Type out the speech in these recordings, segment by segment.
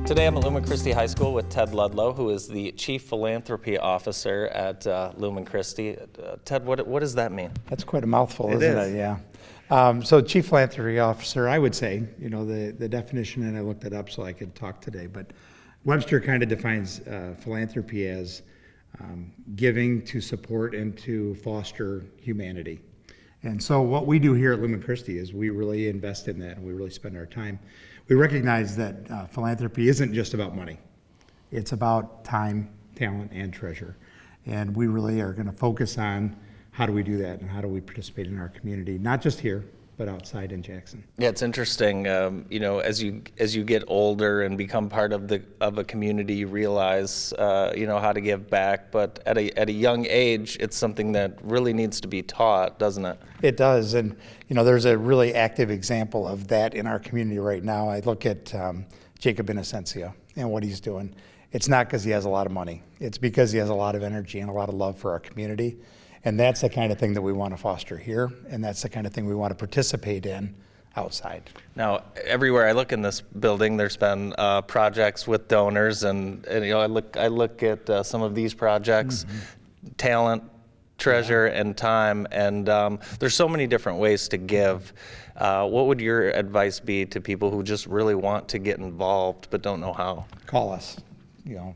Today I'm at Lumen Christi High School with Ted Ludlow, who is the Chief Philanthropy Officer at Lumen Christi. Ted, what does that mean? That's quite a mouthful, isn't it? Yeah. So Chief Philanthropy Officer, I would say, the definition, and I looked it up so I could talk today, but Webster kind of defines philanthropy as giving to support and to foster humanity. And so what we do here at Lumen Christi is we really invest in that, and we really spend our time. We recognize that philanthropy isn't just about money. It's about time, talent, and treasure. And we really are going to focus on how do we do that and how do we participate in our community, not just here, but outside in Jackson. Yeah, it's interesting. As you get older and become part of a community, you realize how to give back. But at a young age, it's something that really needs to be taught, doesn't it? It does, and there's a really active example of that in our community right now. I look at Jacob Innocencio and what he's doing. It's not because he has a lot of money. It's because he has a lot of energy and a lot of love for our community. And that's the kind of thing that we want to foster here, and that's the kind of thing we want to participate in outside. Now, everywhere I look in this building, there's been projects with donors, and I look at some of these projects, talent, treasure, and time, and there's so many different ways to give. What would your advice be to people who just really want to get involved but don't know how? Call us.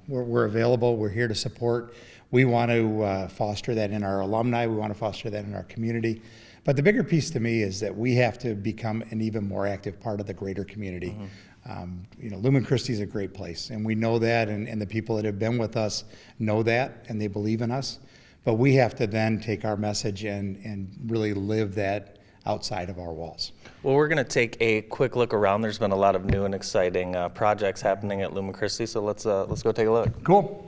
We're available. We're here to support. We want to foster that in our alumni. We want to foster that in our community. But the bigger piece to me is that we have to become an even more active part of the greater community. Lumen Christi is a great place, and we know that, and the people that have been with us know that, and they believe in us. But we have to then take our message and really live that outside of our walls. Well, we're going to take a quick look around. There's been a lot of new and exciting projects happening at Lumen Christi, so let's go take a look. Cool.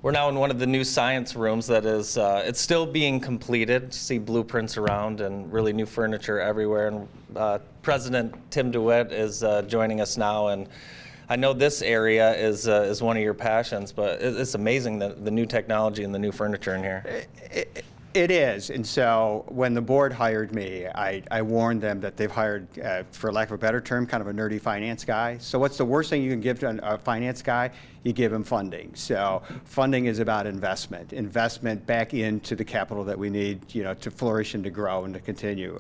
We're now in one of the new science rooms that is, it's still being completed. See blueprints around and really new furniture everywhere. And President Tim DeWitt is joining us now. And I know this area is one of your passions, but it's amazing the new technology and the new furniture in here. It is, and so when the board hired me, I warned them that they've hired, for lack of a better term, kind of a nerdy finance guy. So what's the worst thing you can give to a finance guy? You give him funding. So funding is about investment back into the capital that we need, to flourish and to grow and to continue.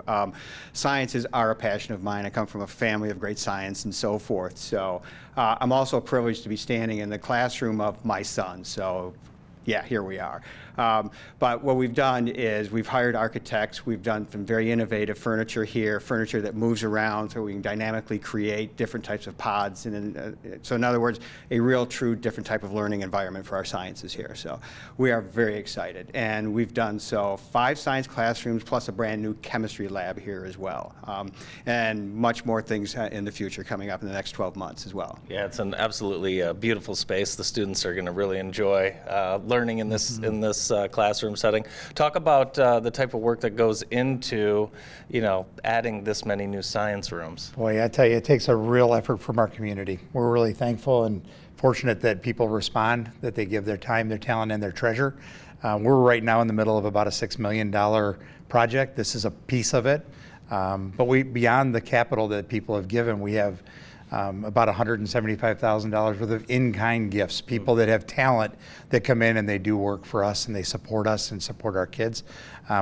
Science is a passion of mine. I come from a family of great science and so forth. So I'm also privileged to be standing in the classroom of my son. So yeah, here we are. But what we've done is we've hired architects. We've done some very innovative furniture here, furniture that moves around so we can dynamically create different types of pods. And so in other words, a real true different type of learning environment for our sciences here. So we are very excited. And we've done 5 science classrooms plus a brand new chemistry lab here as well. And much more things in the future coming up in the next 12 months as well. Yeah, it's an absolutely beautiful space. The students are going to really enjoy learning in this classroom setting. Talk about the type of work that goes into, adding this many new science rooms. Boy, I tell you, it takes a real effort from our community. We're really thankful and fortunate that people respond, that they give their time, their talent, and their treasure. We're right now in the middle of about a $6 million project. This is a piece of it. But beyond the capital that people have given, we have about $175,000 worth of in-kind gifts, people that have talent that come in and they do work for us and they support us and support our kids.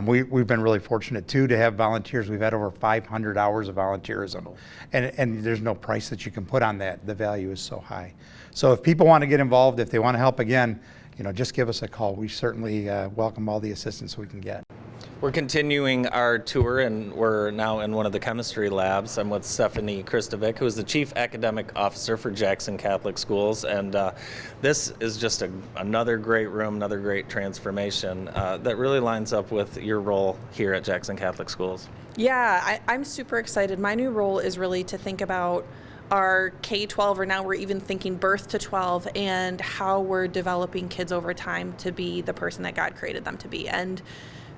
We've been really fortunate too to have volunteers. We've had over 500 hours of volunteerism, and there's no price that you can put on that. The value is so high. So if people want to get involved, if they want to help again, just give us a call. We certainly welcome all the assistance we can get. We're continuing our tour, and we're now in one of the chemistry labs. I'm with Stephanie Kristovic, who is the Chief Academic Officer for Jackson Catholic Schools, and this is just another great room, another great transformation that really lines up with your role here at Jackson Catholic Schools. Yeah, I'm super excited. My new role is really to think about our K-12, or now we're even thinking birth to 12, and how we're developing kids over time to be the person that God created them to be. And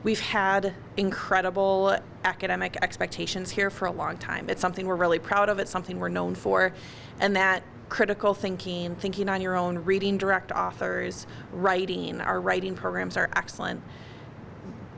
we've had incredible academic expectations here for a long time. It's something we're really proud of. It's something we're known for. And that critical thinking, thinking on your own, reading direct authors, writing, our writing programs are excellent.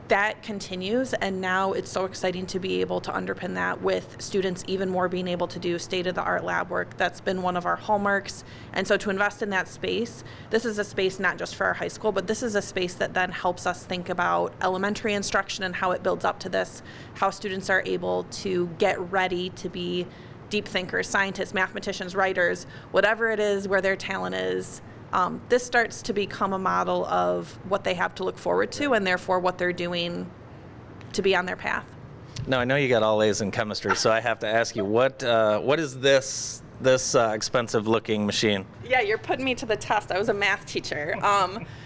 that continues, and now it's so exciting to be able to underpin that with students even more being able to do state-of-the-art lab work. That's been one of our hallmarks, and so to invest in that space, this is a space not just for our high school, but this is a space that then helps us think about elementary instruction and how it builds up to this, how students are able to get ready to be deep thinkers, scientists, mathematicians, writers, whatever it is where their talent is. This starts to become a model of what they have to look forward to, and therefore what they're doing to be on their path. Now, I know you got all A's in chemistry, so I have to ask you, what is this expensive-looking machine? Yeah, you're putting me to the test. I was a math teacher.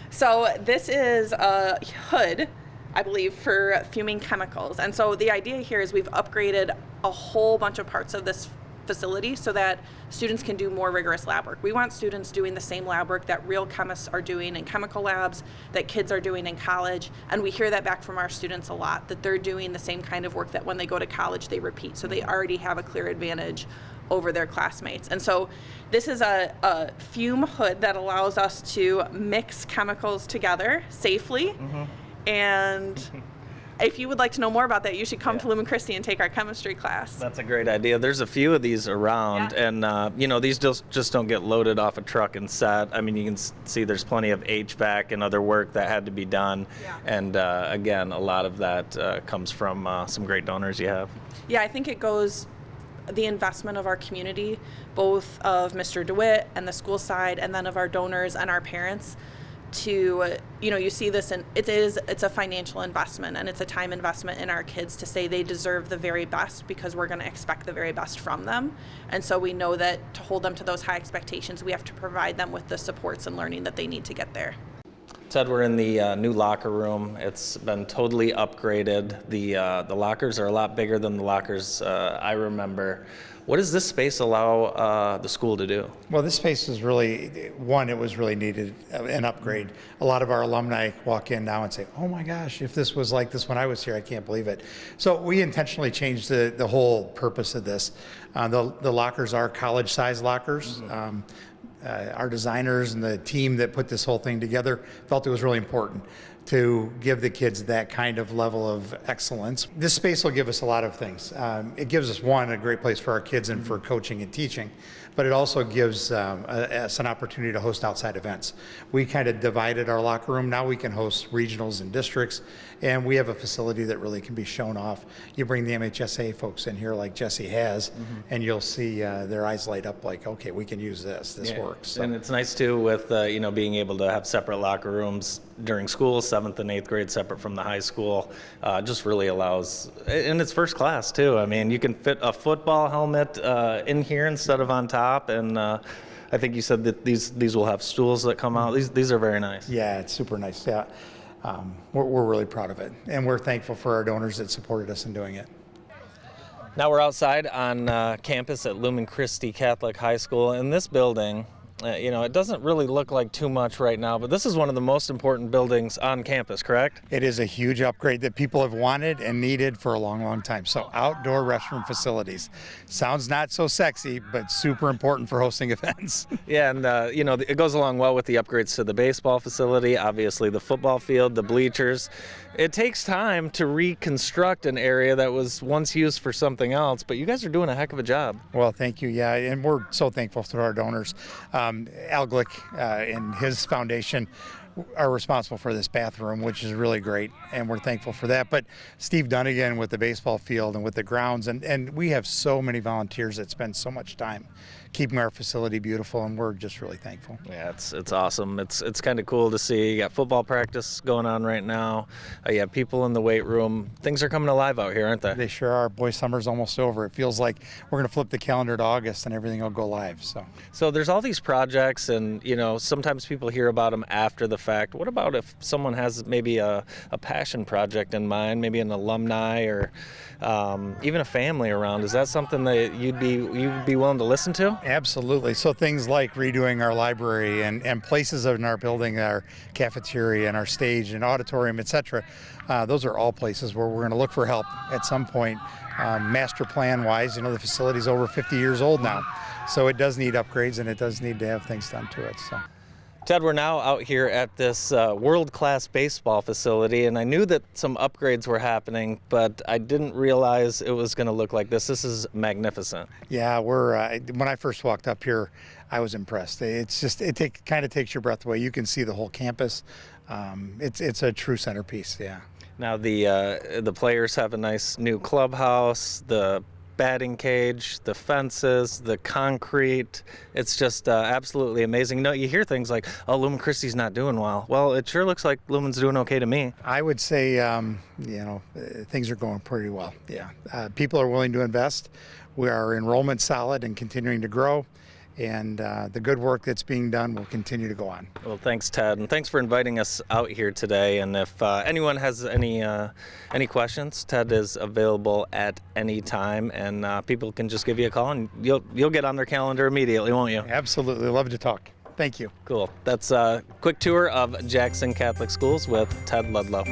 So this is a hood, I believe, for fuming chemicals. And so the idea here is we've upgraded a whole bunch of parts of this facility so that students can do more rigorous lab work. We want students doing the same lab work that real chemists are doing in chemical labs, that kids are doing in college, and we hear that back from our students a lot, that they're doing the same kind of work that when they go to college they repeat, so they already have a clear advantage over their classmates. And so this is a fume hood that allows us to mix chemicals together safely, and if you would like to know more about that, you should come to Lumen Christi and take our chemistry class. That's a great idea. There's a few of these around, and these just don't get loaded off a truck and set. I mean, you can see there's plenty of HVAC and other work that had to be done, and again, a lot of that comes from some great donors you have. Yeah, I think it goes the investment of our community, both of Mr. DeWitt and the school side, and then of our donors and our parents. To, you see this, and it's a financial investment, and it's a time investment in our kids to say they deserve the very best, because we're going to expect the very best from them. And so we know that to hold them to those high expectations, we have to provide them with the supports and learning that they need to get there. Ted, we're in the new locker room. It's been totally upgraded. The lockers are a lot bigger than the lockers I remember. What does this space allow the school to do? Well, this space is really, it was really needed, an upgrade. A lot of our alumni walk in now and say, oh my gosh, if this was like this when I was here, I can't believe it. So we intentionally changed the whole purpose of this. The lockers are college-sized lockers. Our designers and the team that put this whole thing together felt it was really important to give the kids that kind of level of excellence. This space will give us a lot of things. It gives us, one, a great place for our kids and for coaching and teaching, but it also gives us an opportunity to host outside events. We kind of divided our locker room. Now we can host regionals and districts, and we have a facility that really can be shown off. You bring the MHSA folks in here like Jesse has, and you'll see their eyes light up like, okay, we can use this. This works. So. And it's nice too with being able to have separate locker rooms during school, 7th and 8th grade separate from the high school. Just really allows, and it's first class too. I mean, you can fit a football helmet in here instead of on top, and I think you said that these will have stools that come out. These are very nice. Yeah, it's super nice. Yeah, we're really proud of it, and we're thankful for our donors that supported us in doing it. Now we're outside on campus at Lumen Christi Catholic High School. In this building, it doesn't really look like too much right now, but this is one of the most important buildings on campus, correct? It is a huge upgrade that people have wanted and needed for a long, long time. So outdoor restroom facilities. Sounds not so sexy, but super important for hosting events. Yeah, and it goes along well with the upgrades to the baseball facility, obviously the football field, the bleachers. It takes time to reconstruct an area that was once used for something else, but you guys are doing a heck of a job. Well, thank you. Yeah, and we're so thankful to our donors. Al Glick and his foundation are responsible for this bathroom, which is really great, and we're thankful for that. But Steve Dunnigan with the baseball field and with the grounds, and we have so many volunteers that spend so much time keeping our facility beautiful, and we're just really thankful. Yeah, it's awesome. It's kind of cool to see. You got football practice going on right now. You have people in the weight room. Things are coming alive out here, aren't they? They sure are. Boy, summer's almost over. It feels like we're going to flip the calendar to August and everything will go live. So there's all these projects, and sometimes people hear about them after the fact. What about if someone has maybe a passion project in mind, maybe an alumni or even a family around? Is that something that you'd be willing to listen to? Absolutely. So things like redoing our library and places in our building, our cafeteria and our stage and auditorium, etc. Those are all places where we're going to look for help at some point. Master plan wise, the facility's over 50 years old now. So it does need upgrades and it does need to have things done to it. So. Ted, we're now out here at this world-class baseball facility, and I knew that some upgrades were happening, but I didn't realize it was going to look like this. This is magnificent. Yeah, when I first walked up here, I was impressed. It kind of takes your breath away. You can see the whole campus. It's a true centerpiece. Yeah. Now the players have a nice new clubhouse, the batting cage, the fences, the concrete. It's just absolutely amazing. You know, you hear things like, "Oh, Lumen Christi's not doing well." Well, it sure looks like Lumen's doing okay to me. I would say, things are going pretty well. Yeah, people are willing to invest. Our enrollment's solid and continuing to grow, and the good work that's being done will continue to go on. Well, thanks, Ted, and thanks for inviting us out here today. And if anyone has any questions, Ted is available at any time, and people can just give you a call, and you'll get on their calendar immediately, won't you? Absolutely, love to talk. Thank you. Cool. That's a quick tour of Jackson Catholic Schools with Ted Ludlow.